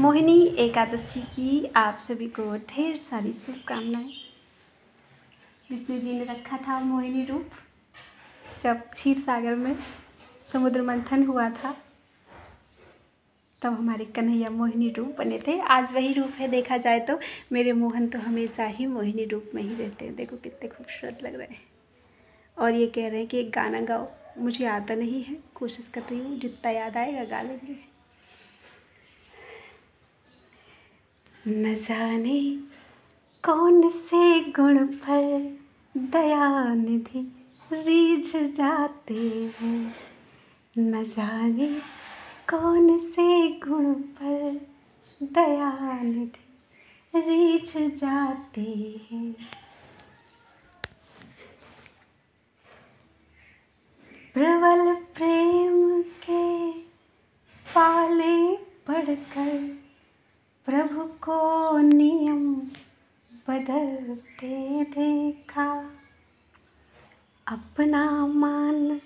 मोहिनी एकादशी की आप सभी को ढेर सारी शुभकामनाएं। विष्णु जी ने रखा था मोहिनी रूप जब क्षीर सागर में समुद्र मंथन हुआ था, तब हमारे कन्हैया मोहिनी रूप बने थे। आज वही रूप है। देखा जाए तो मेरे मोहन तो हमेशा ही मोहिनी रूप में ही रहते हैं। देखो कितने खूबसूरत लग रहे हैं। और ये कह रहे हैं कि एक गाना गाओ। मुझे आता नहीं है, कोशिश कर रही हूँ, जितना याद आएगा गा लेंगे। न जाने कौन से गुण पर दयानिधि रीझ जाते हैं, न जाने कौन से गुण पर दयानिधि रीझ जाते हैं। प्रबल प्रेम के पाले पड़कर प्रभु को नियम बदलते देखा। अपना मान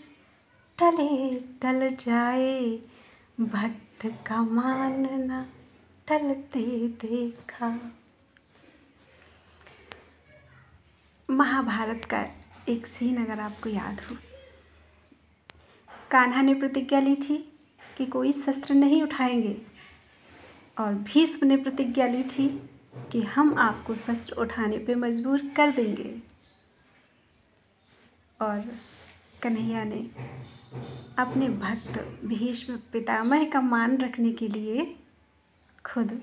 टले टल जाए, भक्त का मानना टलते देखा। महाभारत का एक सीन अगर आपको याद हो, कान्हा ने प्रतिज्ञा ली थी कि कोई शस्त्र नहीं उठाएंगे, और भीष्म ने प्रतिज्ञा ली थी कि हम आपको शस्त्र उठाने पे मजबूर कर देंगे। और कन्हैया ने अपने भक्त भीष्म पितामह का मान रखने के लिए खुद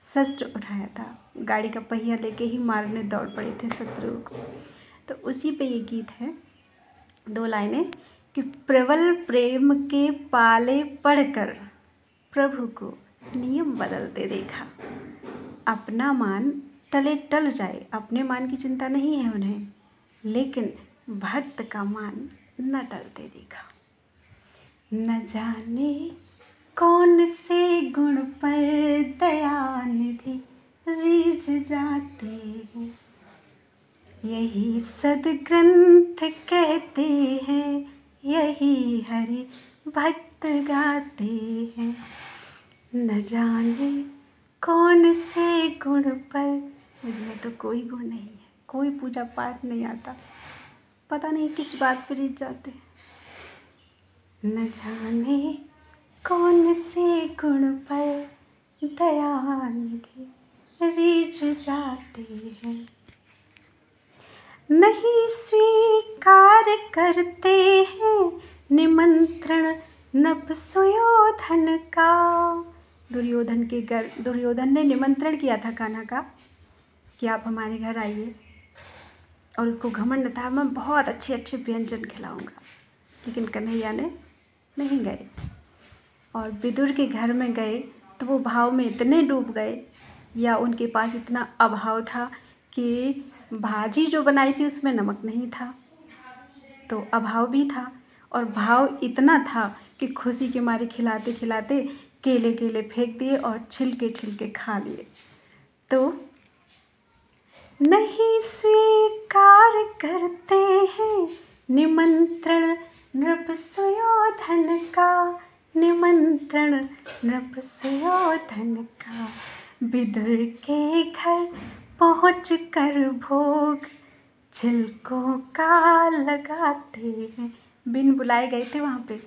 शस्त्र उठाया था। गाड़ी का पहिया लेके ही मारने दौड़ पड़े थे शत्रुओं को। तो उसी पे ये गीत है, 2 लाइनें कि प्रबल प्रेम के पाले पड़कर प्रभु को नियम बदलते देखा। अपना मान टले टल जाए, अपने मान की चिंता नहीं है उन्हें, लेकिन भक्त का मान न टलते देखा। न जाने कौन से गुण पर दयानिधि रीझ जाते हैं, यही सद्ग्रंथ कहते हैं, यही हरि भक्त गाते हैं। न जाने कौन से गुण पर, मुझमें तो कोई गुण नहीं है, कोई पूजा पाठ नहीं आता, पता नहीं किस बात पर रीझ जाते हैं। न जाने कौन से गुण पर दयानिधि रीझ जाते हैं। नहीं स्वीकार करते हैं निमंत्रण नभ सुयोधन का। दुर्योधन ने निमंत्रण किया था कान्हा का कि आप हमारे घर आइए, और उसको घमंड था मैं बहुत अच्छे अच्छे व्यंजन खिलाऊंगा, लेकिन कन्हैया ने नहीं गए। और विदुर के घर में गए तो वो भाव में इतने डूब गए, या उनके पास इतना अभाव था कि भाजी जो बनाई थी उसमें नमक नहीं था, तो अभाव भी था, और भाव इतना था कि खुशी के मारे खिलाते खिलाते केले फेंक दिए और छिलके खा लिए। तो नहीं स्वीकार करते हैं निमंत्रण नृप सुयोधन का, निमंत्रण नृप सुयोधन का। विदुर के घर पहुँच कर भोग छिलकों का लगाते हैं। बिन बुलाए गए थे वहाँ पे।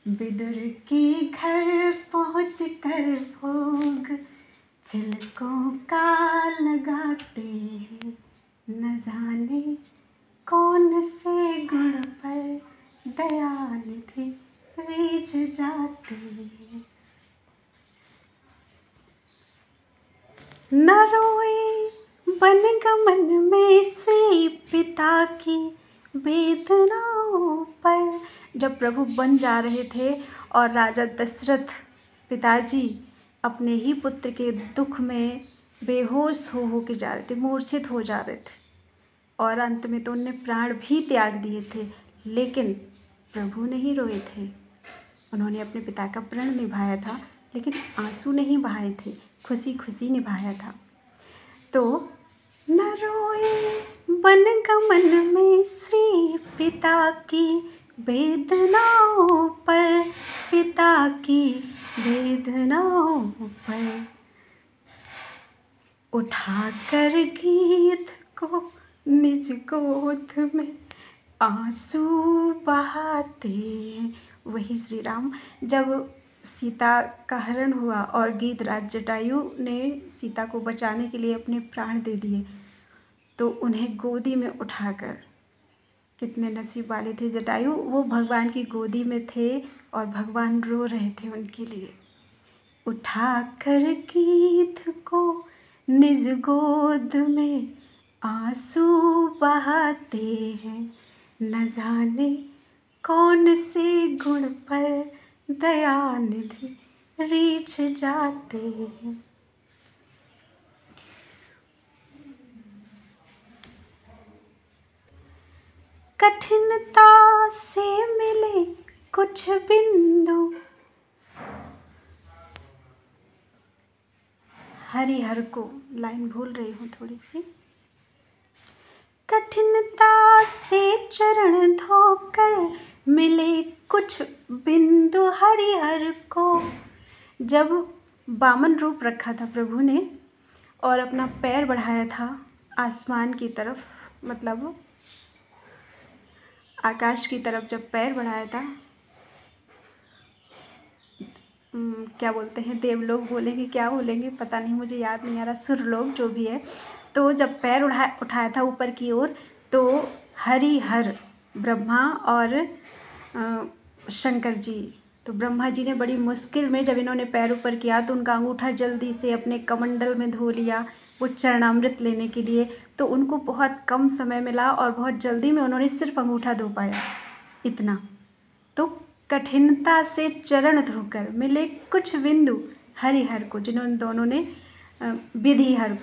विदुर के घर पहुँच कर भोग छिलकों का लगाते हैं। न जाने कौन से गुण पर दयानिधि रीझ जाते हैं। न रोए बनगमन में श्री पिता की वेदनाओं पर। जब प्रभु बन जा रहे थे और राजा दशरथ पिताजी अपने ही पुत्र के दुख में बेहोश हो के जा रहे थे, मूर्छित हो जा रहे थे, और अंत में तो उनने प्राण भी त्याग दिए थे, लेकिन प्रभु नहीं रोए थे। उन्होंने अपने पिता का प्रण निभाया था, लेकिन आंसू नहीं बहाए थे, खुशी खुशी निभाया था। तो न रोए बनगमन में श्री पिता की वेदनाओं पर, पिता की वेदनाओं पर। उठाकर गीत को निज गोद में आंसू बहाते हैं। वही श्री राम जब सीता का हरण हुआ और गीधराज जटायु ने सीता को बचाने के लिए अपने प्राण दे दिए, तो उन्हें गोदी में उठाकर, कितने नसीब वाले थे जटायु, वो भगवान की गोदी में थे और भगवान रो रहे थे उनके लिए। उठाकर गीत को निज गोद में आंसू बहाते हैं, न जाने कौन से गुण पर दयानिधि रीझ जाते हैं। कठिनता से मिले कुछ बिंदु, हरिहर को, लाइन भूल रही हूँ थोड़ी सी। कठिनता से चरण धोकर मिले कुछ बिंदु हरिहर को। जब वामन रूप रखा था प्रभु ने और अपना पैर बढ़ाया था आसमान की तरफ, मतलब आकाश की तरफ जब पैर बढ़ाया था, क्या बोलते हैं, देवलोक बोलेंगे, क्या बोलेंगे पता नहीं, मुझे याद नहीं आ रहा, सुरलोक जो भी है। तो जब पैर उठाया था ऊपर की ओर, तो हरिहर ब्रह्मा और शंकर जी, तो ब्रह्मा जी ने बड़ी मुश्किल में जब इन्होंने पैर ऊपर किया तो उनका अंगूठा जल्दी से अपने कमंडल में धो लिया वो चरणामृत लेने के लिए। तो उनको बहुत कम समय मिला और बहुत जल्दी में उन्होंने सिर्फ अंगूठा धो पाया, इतना। तो कठिनता से चरण धोकर मिले कुछ बिंदु हरिहर को, जिन्होंने दोनों ने विधिहर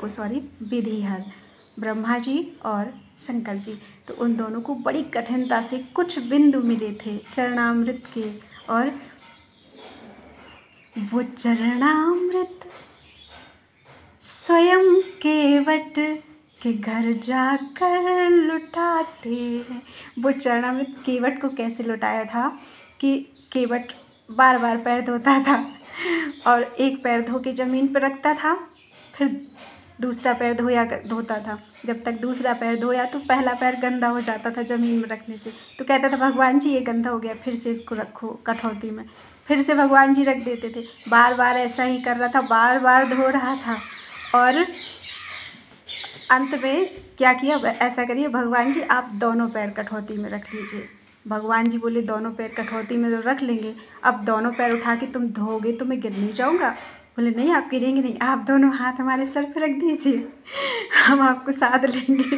ब्रह्मा जी और शंकर जी, तो उन दोनों को बड़ी कठिनता से कुछ बिंदु मिले थे चरणामृत के। और वो चरणामृत स्वयं केवट के घर जाकर लुटाते हैं। वो चरणामृत केवट को कैसे लुटाया था कि केवट बार बार पैर धोता था और एक पैर धो के ज़मीन पर रखता था, फिर दूसरा पैर धोता था। जब तक दूसरा पैर धोया तो पहला पैर गंदा हो जाता था ज़मीन में रखने से, तो कहता था भगवान जी ये गंदा हो गया, फिर से इसको रखो कठौती में, फिर से भगवान जी रख देते थे। बार बार ऐसा ही कर रहा था, बार बार धो रहा था। और अंत में क्या किया, ऐसा करिए भगवान जी आप दोनों पैर कठौती में रख लीजिए। भगवान जी बोले दोनों पैर कठौती में तो रख लेंगे, अब दोनों पैर उठा के तुम धोओगे तो मैं गिर नहीं जाऊँगा। बोले नहीं आप गिरेंगे नहीं, आप दोनों हाथ हमारे सर पर रख दीजिए, हम आपको साथ लेंगे।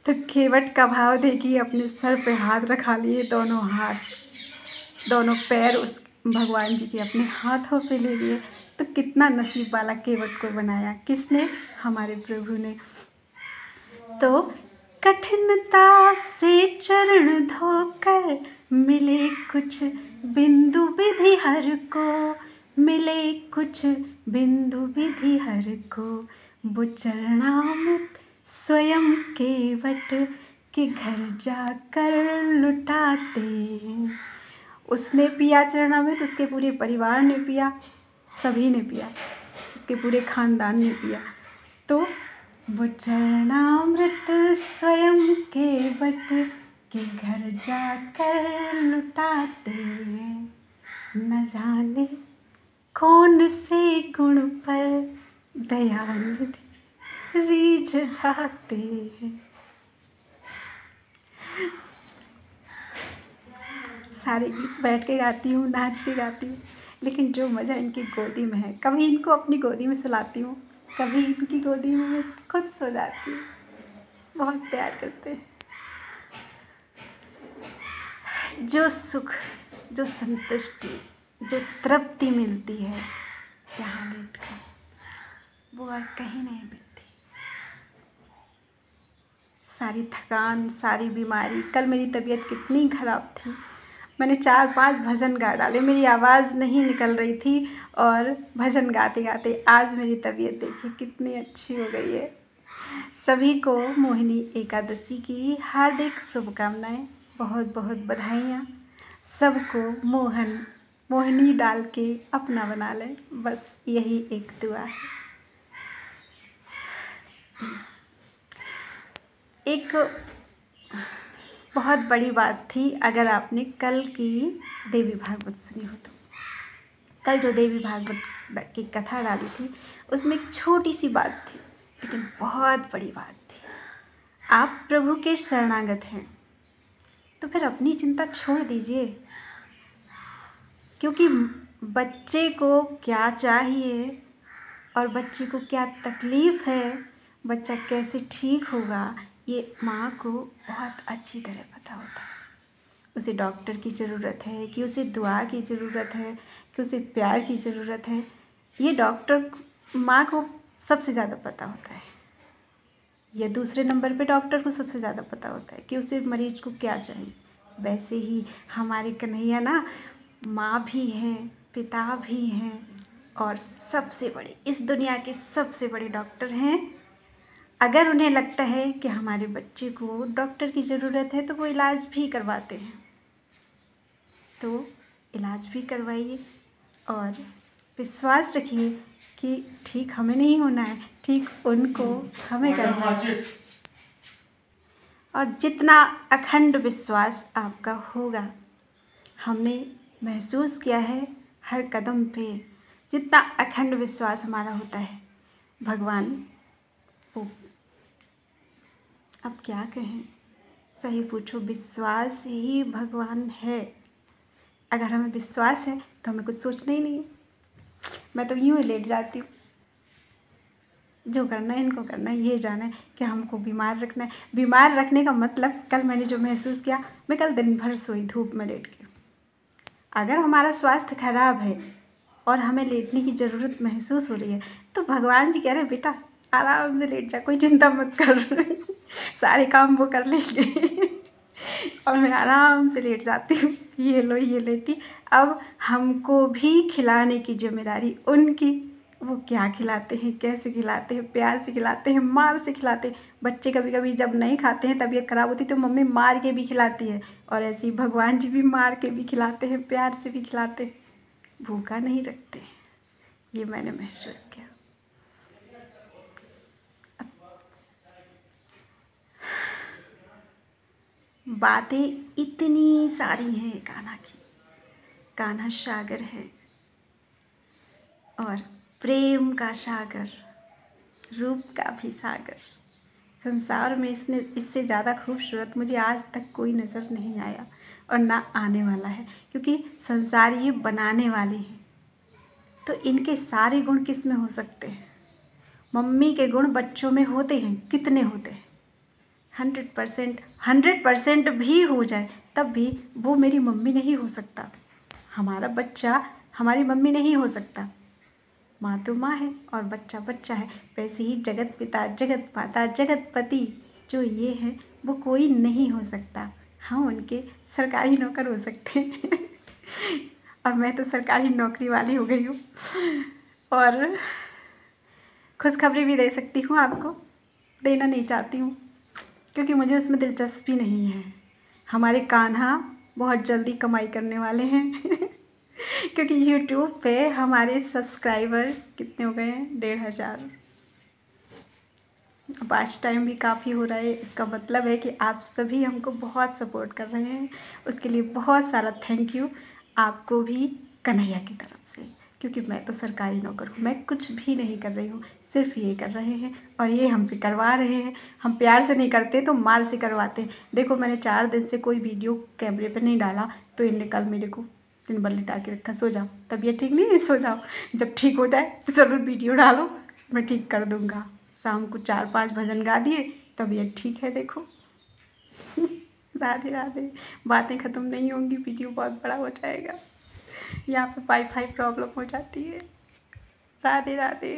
तो केवट का भाव देखिए, अपने सर पे हाथ रखा लिए, दोनों पैर उस भगवान जी के अपने हाथों पे ले लिए। तो कितना नसीब वाला केवट को बनाया किसने, हमारे प्रभु ने। तो कठिनता से चरण धोकर मिले कुछ बिंदु विधिहर को, मिले कुछ बिंदु विधिहर को। वो चरणामृत स्वयं केवट के घर जाकर लुटाते हैं। उसने पिया चरणामृत, उसके पूरे परिवार ने पिया, सभी ने पिया, उसके पूरे खानदान ने पिया। तो वो चरणामृत स्वयं केवट के घर जाकर लुटाते हैं, न जाने कौन से गुण पर दयानिधि रीझ जाते हैं। सारे गीत बैठ के गाती हूँ, नाच के गाती हूँ, लेकिन जो मज़ा इनकी गोदी में है, कभी इनको अपनी गोदी में सुलाती हूँ, कभी इनकी गोदी में मैं खुद सो जाती हूँ। बहुत प्यार करते हैं। जो सुख, जो संतुष्टि, जो तृप्ति मिलती है यहाँ लेट कर, वो और कहीं नहीं मिलती। सारी थकान, सारी बीमारी, कल मेरी तबीयत कितनी ख़राब थी, मैंने 4-5 भजन गा डाले, मेरी आवाज़ नहीं निकल रही थी और भजन गाते गाते आज मेरी तबीयत देखिए कितनी अच्छी हो गई है। सभी को मोहिनी एकादशी की हार्दिक शुभकामनाएं, बहुत बहुत बधाइयाँ। सबको मोहिनी डाल के अपना बना लें, बस यही एक दुआ है। एक बहुत बड़ी बात थी, अगर आपने कल की देवी भागवत सुनी हो तो। कल जो देवी भागवत की कथा डाली थी उसमें एक छोटी सी बात थी, लेकिन बहुत बड़ी बात थी। आप प्रभु के शरणागत हैं तो फिर अपनी चिंता छोड़ दीजिए, क्योंकि बच्चे को क्या चाहिए और बच्चे को क्या तकलीफ़ है, बच्चा कैसे ठीक होगा, ये माँ को बहुत अच्छी तरह पता होता है। उसे डॉक्टर की ज़रूरत है कि उसे दुआ की ज़रूरत है कि उसे प्यार की ज़रूरत है, ये डॉक्टर माँ को सबसे ज़्यादा पता होता है। या दूसरे नंबर पे डॉक्टर को सबसे ज़्यादा पता होता है कि उसे मरीज़ को क्या चाहिए। वैसे ही हमारे कन्हैया ना माँ भी हैं, पिता भी हैं और सबसे बड़े, इस दुनिया के सबसे बड़े डॉक्टर हैं। अगर उन्हें लगता है कि हमारे बच्चे को डॉक्टर की ज़रूरत है तो वो इलाज भी करवाते हैं, तो इलाज भी करवाइए और विश्वास रखिए कि ठीक हमें नहीं होना है, ठीक उनको हमें करना है। और जितना अखंड विश्वास आपका होगा, हमने महसूस किया है हर कदम पे, जितना अखंड विश्वास हमारा होता है भगवान वो, अब क्या कहें, सही पूछो, विश्वास ही भगवान है। अगर हमें विश्वास है तो हमें कुछ सोचना ही नहीं है। मैं तो यूँ ही लेट जाती हूँ, जो करना है इनको करना है, ये जाना है कि हमको बीमार रखना है। बीमार रखने का मतलब कल मैंने जो महसूस किया, मैं कल दिन भर सोई धूप में लेट के। अगर हमारा स्वास्थ्य खराब है और हमें लेटने की ज़रूरत महसूस हो रही है तो भगवान जी कह रहे हैं बेटा आराम से लेट जा, कोई चिंता मत कर सारे काम वो कर लेंगे। और मैं आराम से लेट जाती हूँ, ये लो ये लेटी। अब हमको भी खिलाने की जिम्मेदारी उनकी, वो क्या खिलाते हैं, कैसे खिलाते हैं, प्यार से खिलाते हैं, मार से खिलाते हैं। बच्चे कभी कभी जब नहीं खाते हैं, तबीयत ख़राब होती है तो मम्मी मार के भी खिलाती है, और ऐसे ही भगवान जी भी मार के भी खिलाते हैं, प्यार से भी खिलाते हैं, भूखा नहीं रखते। ये मैंने महसूस किया। बातें इतनी सारी हैं कान्हा की, कान्हा सागर है और प्रेम का सागर, रूप का भी सागर। संसार में इससे ज़्यादा खूबसूरत मुझे आज तक कोई नज़र नहीं आया और ना आने वाला है, क्योंकि संसार ये बनाने वाले हैं तो इनके सारे गुण किस में हो सकते हैं। मम्मी के गुण बच्चों में होते हैं, कितने होते हैं, 100% भी हो जाए तब भी वो मेरी मम्मी नहीं हो सकता, हमारा बच्चा हमारी मम्मी नहीं हो सकता। माँ तो माँ है और बच्चा बच्चा है। वैसे ही जगत पिता, जगत माता, जगत पति जो ये हैं वो कोई नहीं हो सकता। हम उनके सरकारी नौकर हो सकते हैं और मैं तो सरकारी नौकरी वाली हो गई हूँ और खुशखबरी भी दे सकती हूँ आपको, देना नहीं चाहती हूँ क्योंकि मुझे उसमें दिलचस्पी नहीं है। हमारे कान्हा बहुत जल्दी कमाई करने वाले हैं क्योंकि YouTube पे हमारे सब्सक्राइबर कितने हो गए हैं, 1500। वॉच टाइम भी काफ़ी हो रहा है। इसका मतलब है कि आप सभी हमको बहुत सपोर्ट कर रहे हैं, उसके लिए बहुत सारा थैंक यू आपको भी कन्हैया की तरफ से। क्योंकि मैं तो सरकारी नौकर हूँ, मैं कुछ भी नहीं कर रही हूँ, सिर्फ ये कर रहे हैं और ये हमसे करवा रहे हैं। हम प्यार से नहीं करते तो मार से करवाते हैं। देखो मैंने 4 दिन से कोई वीडियो कैमरे पर नहीं डाला तो इनने कल मेरे को दिन भर लिटा के रखा, सो जाओ, तबीयत ठीक नहीं है, सो जाओ, जब ठीक हो जाए तो चलो वीडियो डालो, मैं ठीक कर दूँगा। शाम को 4-5 भजन गा दिए, तबीयत ठीक है। देखो राधे राधे। बातें ख़त्म नहीं होंगी, वीडियो बहुत बड़ा हो जाएगा, यहाँ पे वाईफाई प्रॉब्लम हो जाती है। राधे राधे।